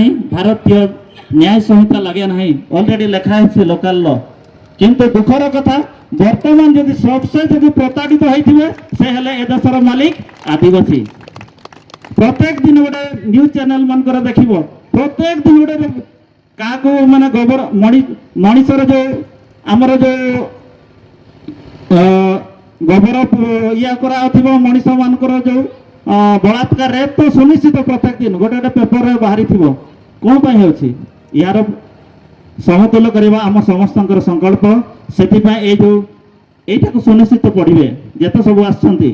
ନାହିଁ, ଭାରତୀୟ ନ୍ୟାୟ ସଂହିତା ଲାଗେ ନାହିଁ, ଅଲରେଡି ଲେଖା ହେଇଛି ଲୋକାଲ ଲ। କିନ୍ତୁ ଦୁଃଖର କଥା ବର୍ତ୍ତମାନ ଯଦି ସବସେ ଯଦି ପ୍ରତାଡ଼ିତ ହେଇଥିବେ ସେ ହେଲେ ଏ ଦେଶର ମାଲିକ ଆଦିବାସୀ। ପ୍ରତ୍ୟେକ ଦିନ ଗୋଟେ ନ୍ୟୁଜ ଚ୍ୟାନେଲ ମାନଙ୍କର ଦେଖିବ, ପ୍ରତ୍ୟେକ ଦିନ ଗୋଟେ କାହାକୁ ମାନେ ଗୋବର ମଣିଷର ଯୋଉ ଆମର ଯୋଉ ଗୋବର ଇଏ କରାଉଥିବ ମଣିଷ ମାନଙ୍କର ଯୋଉ ବଳାତ୍କାର ରେପ୍ ତ ସୁନିଶ୍ଚିତ ପ୍ରତ୍ୟେକ ଦିନ ଗୋଟେ ଗୋଟେ ପେପରରେ ବାହାରିଥିବ। କ'ଣ ପାଇଁ ହେଉଛି? ଏହାର ସମତୁଲ କରିବା ଆମ ସମସ୍ତଙ୍କର ସଂକଳ୍ପ। ସେଥିପାଇଁ ଏଇଟାକୁ ସୁନିଶ୍ଚିତ ପଡ଼ିବେ ଯେତେ ସବୁ ଆସିଛନ୍ତି।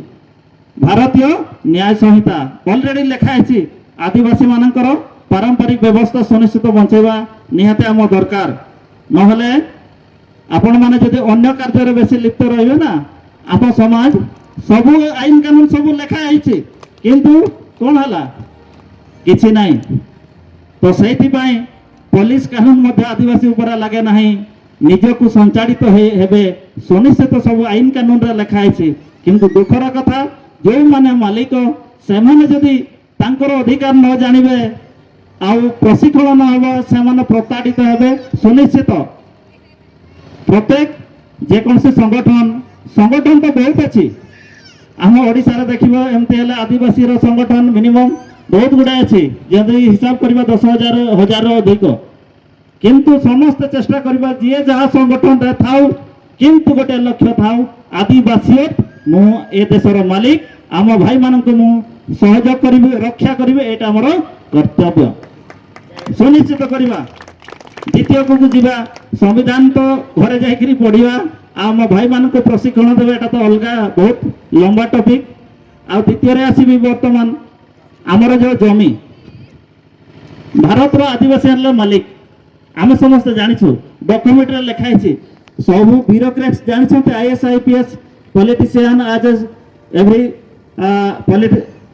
ଭାରତୀୟ ନ୍ୟାୟ ସଂହିତା ଅଲରେଡି ଲେଖା ହେଇଛି, ଆଦିବାସୀ ମାନଙ୍କର ପାରମ୍ପରିକ ବ୍ୟବସ୍ଥା ସୁନିଶ୍ଚିତ ବଞ୍ଚାଇବା ନିହାତି ଆମ ଦରକାର। ନହେଲେ ଆପଣମାନେ ଯଦି ଅନ୍ୟ କାର୍ଯ୍ୟରେ ବେଶୀ ଲିପ୍ତ ରହିବେ ନା, ଆମ ସମାଜ ସବୁ ଆଇନ କାନୁନ ସବୁ ଲେଖା ହେଇଛି କିନ୍ତୁ କ'ଣ ହେଲା? କିଛି ନାହିଁ। ତ ସେଇଥିପାଇଁ ପୋଲିସ କାନୁନ ମଧ୍ୟ ଆଦିବାସୀ ଉପରେ ଲାଗେ ନାହିଁ। ନିଜକୁ ସଞ୍ଚାଳିତ ହେବେ ସୁନିଶ୍ଚିତ ସବୁ ଆଇନ କାନୁନରେ ଲେଖା ହେଇଛି। କିନ୍ତୁ ଦୁଃଖର କଥା ଯେଉଁମାନେ ମାଲିକ ସେମାନେ ଯଦି ତାଙ୍କର ଅଧିକାର ନ ଜାଣିବେ ଆଉ ପ୍ରଶିକ୍ଷଣ ନ ହେବ ସେମାନେ ପ୍ରତାଡ଼ିତ ହେବେ ସୁନିଶ୍ଚିତ। ପ୍ରତ୍ୟେକ ଯେକୌଣସି ସଂଗଠନ ତ ବହୁତ ଅଛି ଆମ ଓଡ଼ିଶାରେ ଦେଖିବ। ଏମିତି ହେଲେ ଆଦିବାସୀର ସଂଗଠନ ମିନିମମ୍ ବହୁତ ଗୁଡ଼ାଏ ଅଛି, ଯଦି ହିସାବ କରିବା 10,000 ଅଧିକ। କିନ୍ତୁ ସମସ୍ତେ ଚେଷ୍ଟା କରିବା ଯିଏ ଯାହା ସଂଗଠନରେ ଥାଉ କିନ୍ତୁ ଗୋଟେ ଲକ୍ଷ୍ୟ ଥାଉ, ଆଦିବାସୀ ମୁଁ ଏ ଦେଶର ମାଲିକ, ଆମ ଭାଇମାନଙ୍କୁ ମୁଁ ସହଯୋଗ କରିବି, ରକ୍ଷା କରିବି, ଏଇଟା ଆମର କର୍ତ୍ତବ୍ୟ ସୁନିଶ୍ଚିତ କରିବା। ଦ୍ୱିତୀୟକୁ ଯିବା ସମ୍ବିଧାନ ତ ଘରେ ଯାଇକରି ପଢ଼ିବା, ଆଉ ଆମ ଭାଇମାନଙ୍କୁ ପ୍ରଶିକ୍ଷଣ ଦେବେ, ଏଇଟା ତ ଅଲଗା ବହୁତ ଲମ୍ବା ଟପିକ୍। ଆଉ ଦ୍ୱିତୀୟରେ ଆସିବି ବର୍ତ୍ତମାନ ଆମର ଯେଉଁ ଜମି, ଭାରତର ଆଦିବାସୀ ହେଲେ ମାଲିକ ଆମେ ସମସ୍ତେ ଜାଣିଛୁ, ଡକ୍ୟୁମେଣ୍ଟରେ ଲେଖା ହେଇଛି। ସବୁ ବ୍ୟୁରୋକ୍ରାଟ୍ସ ଜାଣିଛନ୍ତି, IAS IPS politician as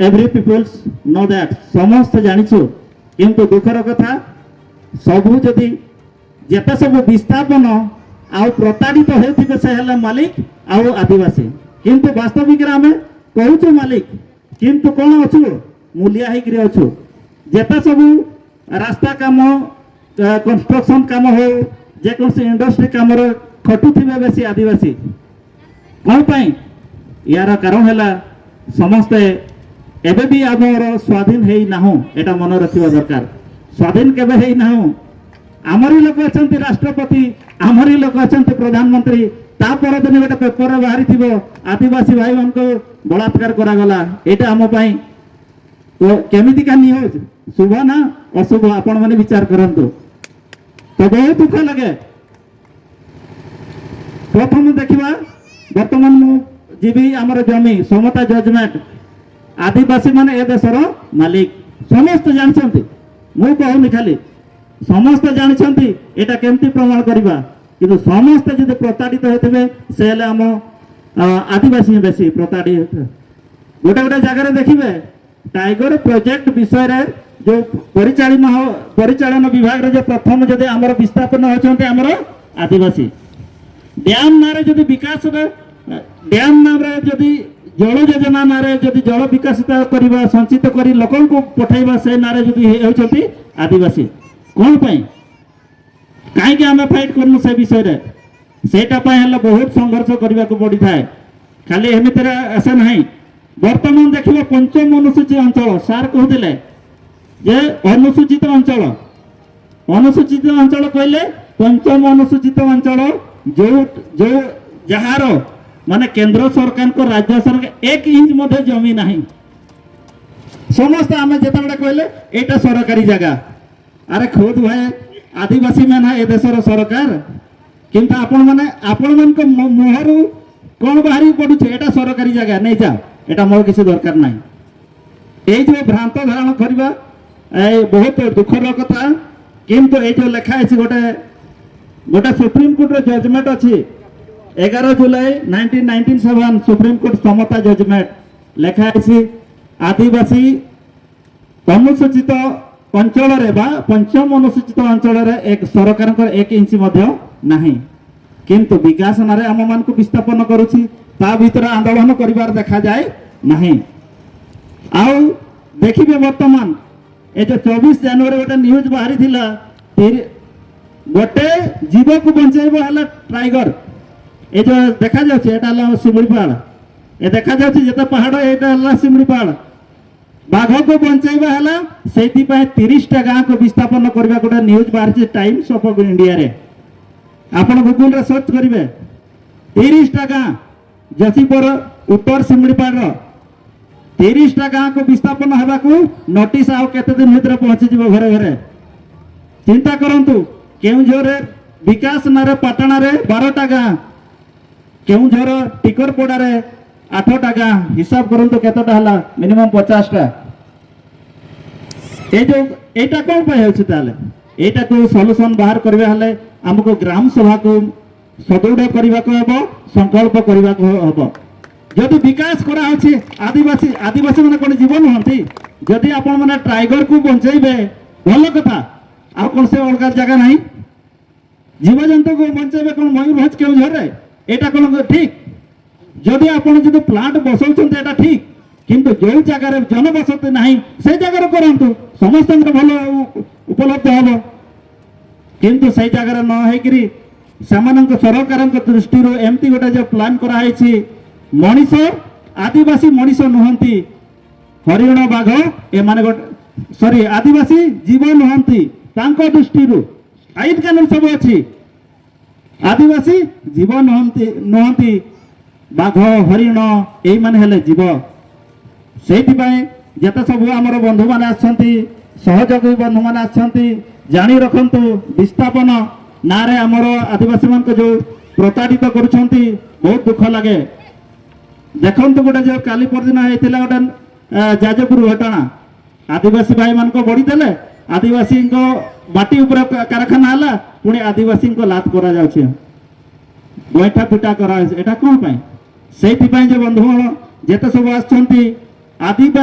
every peoples know that, ସମସ୍ତେ ଜାଣିଛୁ। କିନ୍ତୁ ଦୁଃଖର କଥା ସବୁ ଯଦି ଯେତେ ସବୁ ବିସ୍ଥାପନ ଆଉ ପ୍ରତାଡ଼ିତ ହେଉଥିବେ ସେ ହେଲେ ମାଲିକ ଆଉ ଆଦିବାସୀ। କିନ୍ତୁ ବାସ୍ତବିକରେ ଆମେ କହୁଛୁ ମାଲିକ, କିନ୍ତୁ କ'ଣ ଅଛୁ? ମୂଲିଆ ହେଇକରି ଅଛୁ। ଯେତେ ସବୁ ରାସ୍ତା କାମ, କନଷ୍ଟ୍ରକ୍ସନ କାମ ହଉ, ଯେକୌଣସି ଇଣ୍ଡଷ୍ଟ୍ରି କାମରେ ଖଟୁଥିବେ ବେଶୀ ଆଦିବାସୀ। କ'ଣ ପାଇଁ? ୟାର କାରଣ ହେଲା ସମସ୍ତେ ଏବେ ବି ଆମର ସ୍ୱାଧୀନ ହେଇନାହୁଁ, ଏଇଟା ମନେ ରଖିବା ଦରକାର। ସ୍ୱାଧୀନ କେବେ ହେଇନାହୁଁ। ଆମରି ଲୋକ ଅଛନ୍ତି ରାଷ୍ଟ୍ରପତି, ଆମରି ଲୋକ ଅଛନ୍ତି ପ୍ରଧାନମନ୍ତ୍ରୀ। ତା ପରଦିନ ଗୋଟେ ପେପରରେ ବାହାରିଥିବ ଆଦିବାସୀ ଭାଇମାନଙ୍କୁ ବଳାତ୍କାର କରାଗଲା। ଏଇଟା ଆମ ପାଇଁ କେମିତିକା ନ୍ୟୁଜ୍? ଶୁଭ ନା ଅଶୁଭ? ଆପଣମାନେ ବିଚାର କରନ୍ତୁ। ତ ବହୁତ ଦୁଃଖ ଲାଗେ। ପ୍ରଥମ ଦେଖିବା ବର୍ତ୍ତମାନ ମୁଁ ଯିବି ଆମର ଜମି ସମତା ଜଜମେଣ୍ଟ। ଆଦିବାସୀ ମାନେ ଏ ଦେଶର ମାଲିକ ସମସ୍ତେ ଜାଣିଛନ୍ତି, ମୁଁ କହୁନି ଖାଲି, ସମସ୍ତେ ଜାଣିଛନ୍ତି। ଏଇଟା କେମିତି ପ୍ରମାଣ କରିବା? କିନ୍ତୁ ସମସ୍ତେ ଯଦି ପ୍ରତାଡ଼ିତ ହେଉଥିବେ ସେ ହେଲେ ଆମ ଆଦିବାସୀ ବେଶୀ ପ୍ରତାଡ଼ିତ। ଗୋଟେ ଗୋଟେ ଜାଗାରେ ଦେଖିବେ टाइगर प्रोजेक्ट विषय रे जो परिचालन विभाग रे जो प्रथम जदि आमर विस्थापन होचंते आमर आदिवासी डैम नारे जदि विकास रे डैम नारे जदि जल योजना नारे जदि जल विकसित करबा संचित करी लोकन को पठाइबा से नारे जदि होचंती आदिवासी कोन पई काहे के हमें फाइट करनु से विषय रे सेटा पई हला बहुत संघर्ष करबा को पड़ी थाए खाली एमितरा ऐसा नहीं। वर्तमान देखिए पंचम अनुसूचित अंचल सार कहते जे अनुसूचित अंचल कहले पंचम अनुसूचित अंचल जो जो जार माने केंद्र सरकार को राज्य सरकार 1 इंच मध्य जमी नहीं समस्त आम जो कहले एटा सरकारी जगह अरे खुद भाई आदिवासी मैंने ए देशर सरकार किंतु आपण मुहर कौन बाहरी पड़ू एटा सरकारी जगह नहीं जा एटा मोर किसी दरकार नहीं ये जो भ्रांत धारण करवा बहुत दुखर कथा किंतु ये जो लिखा है गोटे गोटे सुप्रीम कोर्ट जजमेंट अच्छी 11 जुलाई 1997 सुप्रीम कोर्ट समता जजमेंट लिखा है आदिवासी अनुसूचित अंचल पंचम अनुसूचित अंचल एक सरकार 1 इंच नहीं किंतु विकास नारे आम मान को विस्थापन करुछि ता भीतर आंदोलन करिवार देखा जाए नहीं। आउ देखिबे वर्तमान ए जो 24 जनवरी गोटे न्यूज बाहरी थिला गोटे जीव को बंचाइब है टाइगर ए जो देखा जाउछि एटा हला शिमिलीपाल ए देखा जाउछि जेते पहाड़ एटा हला शिमिलीपाल बाघ को बंचाइबा हला सेति पाए 30 टा गां को विस्थापन करबा गोटे न्यूज बाहरी टाइम्स ऑफ इंडिया रे आपण गूगल रे सर्च करिवे 30 टा गां जसीपुर उत्तर शिमिलीपाल 30 टा गां को विस्थापन हवा को नोटिस आउ केते दिन भीतर पहुंची जीव घरे घरे चिंता करंतु केउझर विकास नारे पाटणा रे 12 टा गां केउझर टिकरपड़ा रे 8 टा गां हिसाब करंतु केतटा हला मिनिमम 50 टा ए जो एटा कोन पे होछि ताले एटा को सॉल्यूशन बाहर करबे हले हमको ग्राम सभा को सदृढ़ करबा को हबो संकल्प करबा को हबो जदि विकास करा होछि आदिवासी माने कोन जीवन हंती जदि आपण माने टाइगर को बंचाइबे भलो कथा आ कोन से अलग जगह नहीं जीव जंतु को बंचाइबे कोन मयूरभंज केउझर रे एटा कोन ठीक जदि आपण जदि प्लांट बसौछन्ते एटा ठीक किंतु जो जगह रे जनबसति नहीं से जगह रे करंतु समस्त भलो उपलब्ध हबो किंतु से जगह न हेकरी सामानक सरकार दृष्टि एमती गोटे जो प्लान करा है मनीष आदिवासी मनीष नुहंती हरिण बाघ ए माने सॉरी आदिवासी जीव नुहंती तांको दृष्टि आईन कानून सब अच्छी आदिवासी जीव नुहंती बाघ हरिण एई माने हेले जीव सेति पय जेते सब हमर बंधु माने आछंती सहयोगी बंधु माने आछंती जानी रखंतु विस्थापन नारे आमर आदिवासी मान जो प्रताड़ित करुछंती बहुत दुख लगे देखंतु गोटे जो काली परदिन होइतिला गोटे जाजपुर घटना आदिवासी भाई मान को बड़ी देले आदिवासी को माटी ऊपर कारखाना हला पुणी आदिवासी को लात करा जाउछे गोइठा पिटा करा एटा कोन पय सेति पय जे बंधु जेते सब आछंती आदिवासी